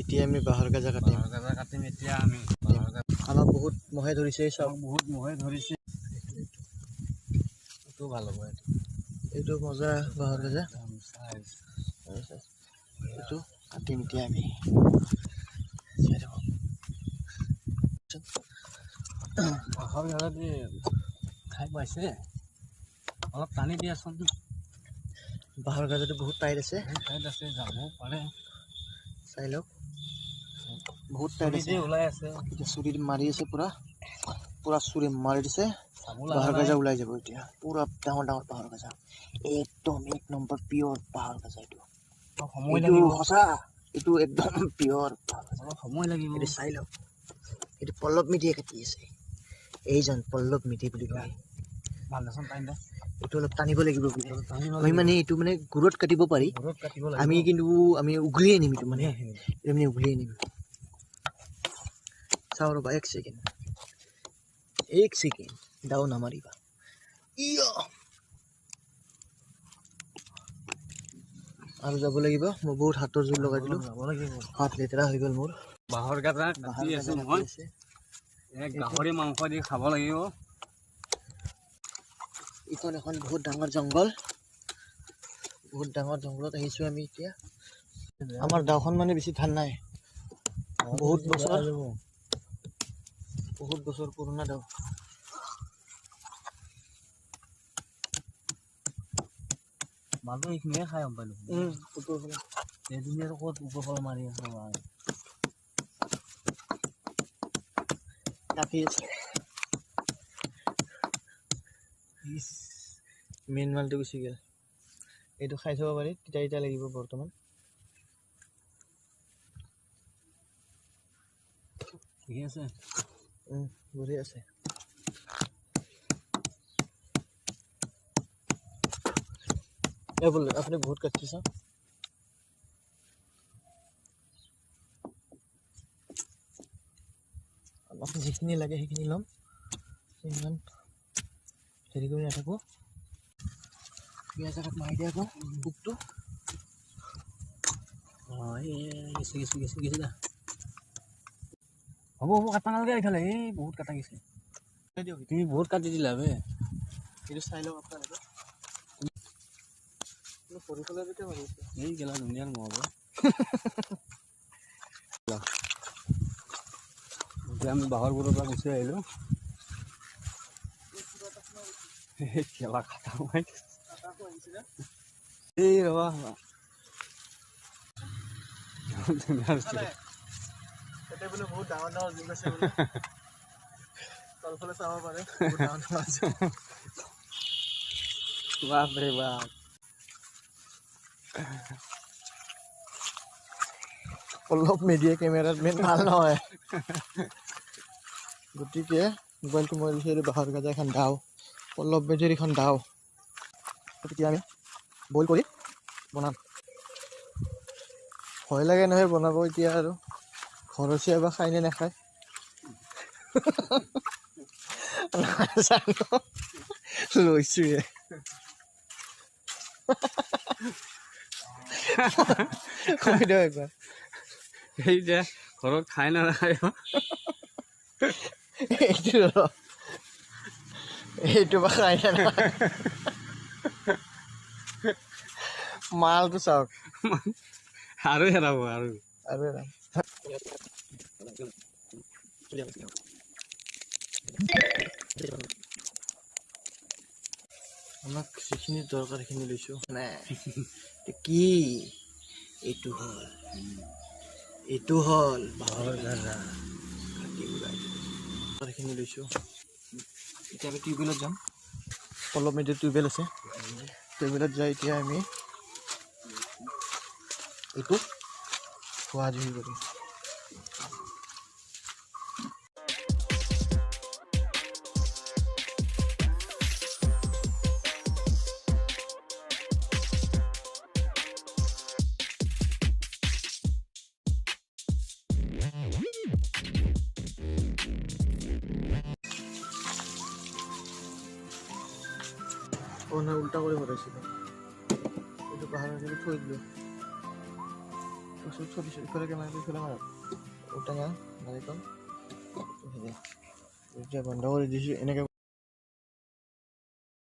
এতিয়া আমি বাঁহৰ গাজা কাটিম। এতিয়া আমি আমাক বহুত মহে ধৰিছে, চাওক বহুত মহে ধৰিছে। এইটো ভাল হ'ব, এইটো মজা বাঁহৰ গাজা। এইটো কাটিম এতিয়া আমি। বাঁহৰ গাজা দি খাই পাইছে? অলপ টানি দিয়াচোন। বাঁহৰ গাজাটো বহুত টাইট আছে, যাব পাৰে। চাই লওক, বহুত টাইট আছে। ওলাই আছে, এতিয়া চুৰি মাৰি আছে, পুৰা চুৰি মাৰি দিছে। চাব লগা বাঁহৰ নাই। গাজা ওলাই যাব এতিয়া, পুৰা ডাঙৰ ডাঙৰ বাঁহৰ গাজা, একদম 1 নম্বৰ পিয়ৰ বাঁহৰ গাজা। সময় এইটো লাগিব, সঁচা, এইটো একদম পিয়ৰ। অলপ সময় লাগিব। এইটো চাই লওক, এইটো পল্লৱ মিটিয়ে কাটি আছে, এইজন পল্লৱ মিটি বুলি কয়। ভাল দেচোন টাইম দে। এইটো অলপ টানিব লাগিব বোলে। আমি মানে এইটো মানে গুৰত কাটিব পাৰি, ঘৰত কাটিব লাগিব। আমি কিন্তু আমি উঘলি আনিম, এইটো মানে উঘলি আনিম। চাওঁ ৰ'বা, 1 ছেকেণ্ড, 1 ছেকেণ্ড, দাও নামাৰিবা। আৰু যাব লাগিব, মই বহুত হাতৰ জোৰ লগাই দিলোঁ, হাত লেতেৰা হৈ গ'ল মোৰ। বাঁহৰ গাজা কাটি আছো মই, গাহৰি মাংস দি খাব লাগিব। এইখন এখন বহুত ডাঙৰ জংঘল, বহুত ডাঙৰ জংঘলত আহিছোঁ আমি এতিয়া। আমাৰ গাঁওখন মানে বেছি ধান নাই, বহুত বছৰ পুৰণা গাঁও। মানুহ এইখিনিয়ে খাই গম পালোঁ। এজনী আৰু ক'ত ওপৰফালে মাৰি আছে মেইন মালটো গুচি গ'ল। এইটো খাই চাব পাৰি, তিতা লাগিব বৰ্তমান। ঠিকে আছে, বঢ়িয়া আছে। বোলে আপুনি বহুত কাটিছে। আমাক যিখিনি লাগে সেইখিনি ল'ম, ইমান হেৰি কৰি নাথাকোঁ। পিঁয়াজ এটাত মাৰি দিয়া আকৌ পোকটো। গেছি দা। হ'ব কাটা নালাগে এইফালে, বহুত কাটা গৈছে। তুমি বহুত কাটি দিলা বে। এইটো চাই লওক আপোনালোকে। সৰু ফালে মাৰি আছে। এই গেলা ধুনীয়াৰ নহ'ব। এতিয়া আমি বাহৰবোৰৰ পৰা গুচি আহিলোঁ। খেলা খাটাং এই ৰবা তাতে বোলে বহুত ডাঙৰ ডাঙৰ জোক আছে বোলে। তলফালে চাব পাৰে, বহুত ডাঙৰ ডাঙৰ আছে। বাপৰে বাপ। অলপ মিডিয়া কেমেৰাত মেইন ভাল নহয়। গতিকে মোবাইলটো মই দিছোঁ বাঁহৰ গাজা এখন দাও, পল্লৱ মেধিৰ এখন দাও। তেতিয়া আমি বইল কৰি বনাম। ভয় লাগে নহয় বনাব এতিয়া, আৰু ঘৰচীয়া বা খাই নে নাখায়। লৈছোৱে। কৈ দিয়ক একবাৰ। এই যে ঘৰত খাই নাখায়। এইটো বা খাই নে নাখায়। মালটো চাওক। আৰু হেৰাব আৰু আমাক যিখিনি দৰকাৰ সেইখিনি লৈছোঁ। নাই কি এইটো হ'ল বাঁহৰ গাজা। সেইখিনি লৈছোঁ। এতিয়া আমি টিউবৱেলত যাম। পল্লৱ মেধিৰ টিউবৱেল আছে, টিউবৱেলত যাই এতিয়া আমি এইটো ধোৱা ধুই কৰিম। উল্টা কৰি ভৰাইছিলোঁ, এইটো বাহিৰত থৈ দিলোঁ। ওচৰত চলিছোঁ ইফালে কেমেৰাটো ইফালে মাৰক ঔটেঙা নাৰিকল এতিয়া বন্ধ কৰি দিছোঁ এনেকৈ